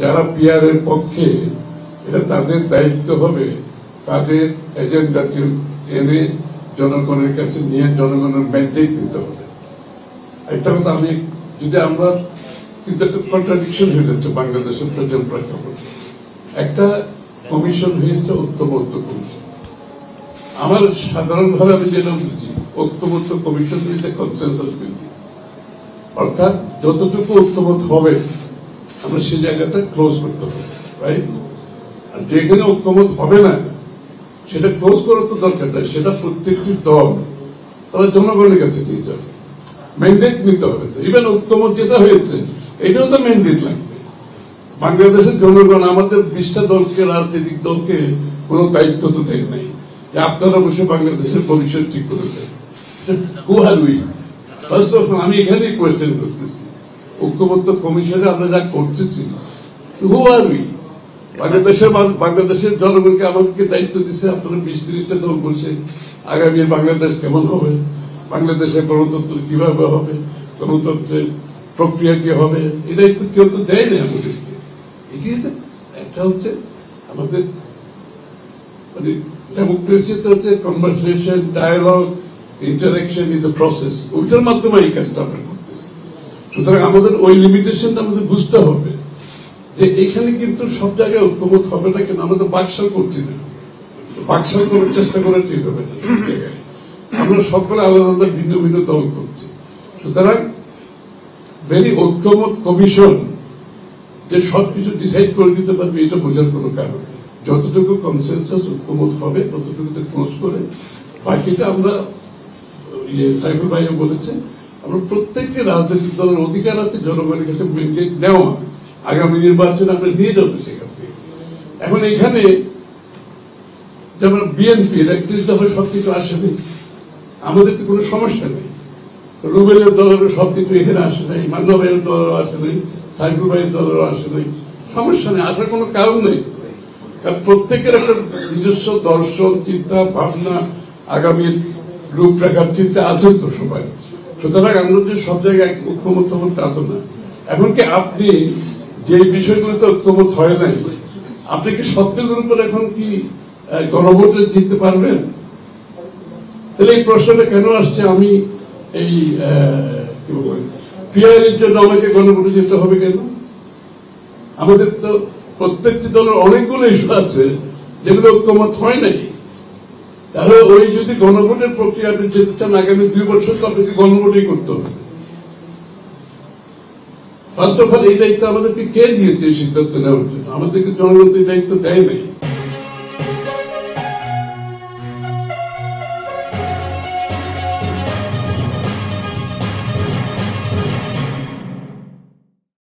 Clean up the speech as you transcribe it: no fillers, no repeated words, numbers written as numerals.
যারা পিআর এর পক্ষে, এটা তাদের দায়িত্ব হবে তাদের এজেন্ডাকে এনে জনগণের কাছে নিয়ে জনগণের ম্যান্ডেট দিতে হবে। একটা কথা আমি যদি আমরা কিন্তু একটা কন্ট্রাডিকশন হয়ে যাচ্ছে বাংলাদেশের প্রয়োজন প্রেক্ষাপটে। একটা কমিশন হয়েছে ঐক্যবদ্ধ কমিশন। আমার সাধারণভাবে আমি যেটা বুঝি, ঐক্যবদ্ধ কমিশন হয়েছে কনসেনসাস বিল্ডিং, অর্থাৎ যতটুকু ঐক্যমত হবে আমরা সেই জায়গাটা ক্লোজ করতে হবে, রাইট? আর যেখানে ঐক্যমত হবে না সেটা ক্লোজ করার তো দরকার নাই, সেটা প্রত্যেকটি দল তারা জনগণের কাছে নিয়ে যাবে, ম্যান্ডেট নিতে হবে। তো ইভেন ঐক্যমত যেটা হয়েছে এটাও তো ম্যান্ডেট লাগবে। বাংলাদেশের জনগণ আমাদের 20টা দলকে, রাজনৈতিক দলকে কোনো দায়িত্ব তো দেয় নাই যে আপনারা বসে বাংলাদেশের ভবিষ্যৎ ঠিক করে দেন। ফার্স্ট অফ অল আমি এখানেই কোয়েশ্চেন করতেছি, ঐক্যবদ্ধ কমিশনে আমরা যা করতেছি, হু আর উই? বাংলাদেশের জনগণকে আমাদেরকে দায়িত্ব দিচ্ছে আপনারা 20-30টা দল বসে আগামী বাংলাদেশ কেমন হবে, বাংলাদেশের গণতন্ত্র কিভাবে হবে, গণতন্ত্রের প্রক্রিয়া কি হবে, এই দায়িত্ব কেউ তো দেয় না আমাদেরকে। এটি একটা হচ্ছে আমাদের মানে ডেমোক্রেসিতে হচ্ছে conversation, dialogue, interaction is a process, ওইটার মাধ্যমে এই কাজটা আমরা করতেছি। সুতরাং আমাদের ওই লিমিটেশনটা আমাদের বুঝতে হবে যে এখানে কিন্তু সব জায়গায় ঐক্যমত হবে না, কেন আমরা তো বাকশাল করছি না, বাকশাল করার চেষ্টা করা ঠিক হবে না। আমরা সকলে আলাদা আলাদা ভিন্ন ভিন্ন দল করছি। সুতরাং ভেরি ঐক্যমত কমিশন যে সবকিছু ডিসাইড করে দিতে পারবে এটা বোঝার কোনো কারণ নেই। যতটুকু কনসেনসাস ঐক্যমত হবে ততটুকুতে ক্লোজ করে বাকিটা আমরা, সাইফুল ভাইও বলেছে, আমরা প্রত্যেকটি রাজনৈতিক দলের অধিকার আছে জনগণের কাছে ম্যান্ডেট নেওয়া, আগামী নির্বাচনে আমরা নিয়ে যাবো সেখান থেকে। এখন এখানে যেমন বিএনপি 31 দফায় সবকিছু আসেনি, আমাদের তো কোনো সমস্যা নেই। রুবেলের দলেরও সবকিছু এখানে আসে নাই, মান্না ভাইয়ের দলেরও আসে নাই, সাইফুল ভাইয়ের দলেরও আসে নাই, সমস্যা নেই, আসার কোনো কারণ নেই। কারণ প্রত্যেকের একটা নিজস্ব দর্শন, চিন্তা ভাবনা, আগামীর রূপরেখার চিন্তা আছে তো সবাই। সুতরাং আমরা যে সব জায়গায় ঐক্যমত হবো তা তো না। এখন কি আপনি যে বিষয়গুলোতে ঐক্যমত হয় নাই, আপনি কি সবগুলোর উপর এখন কি গণভোটে জিততে পারবেন? তাহলে এই প্রশ্নটা কেন আসছে? আমি এই কি বলবো, পিআর এর জন্য আমাকে গণভোটে যেতে হবে কেন? আমাদের তো প্রত্যেকটি দলের অনেকগুলো ইস্যু আছে যেগুলো ঐক্যমত হয় নাই। তাহলে ওই যদি গণভোটের প্রক্রিয়া আপনি যেতে চান আগামী 2 বছর, তো আপনাকে গণভোটই করতে হবে। ফার্স্ট অফ অল এই দায়িত্ব আমাদেরকে কে দিয়েছে এই সিদ্ধান্ত নেওয়ার জন্য? আমাদেরকে জনগণ এই দায়িত্ব দেয় নাই।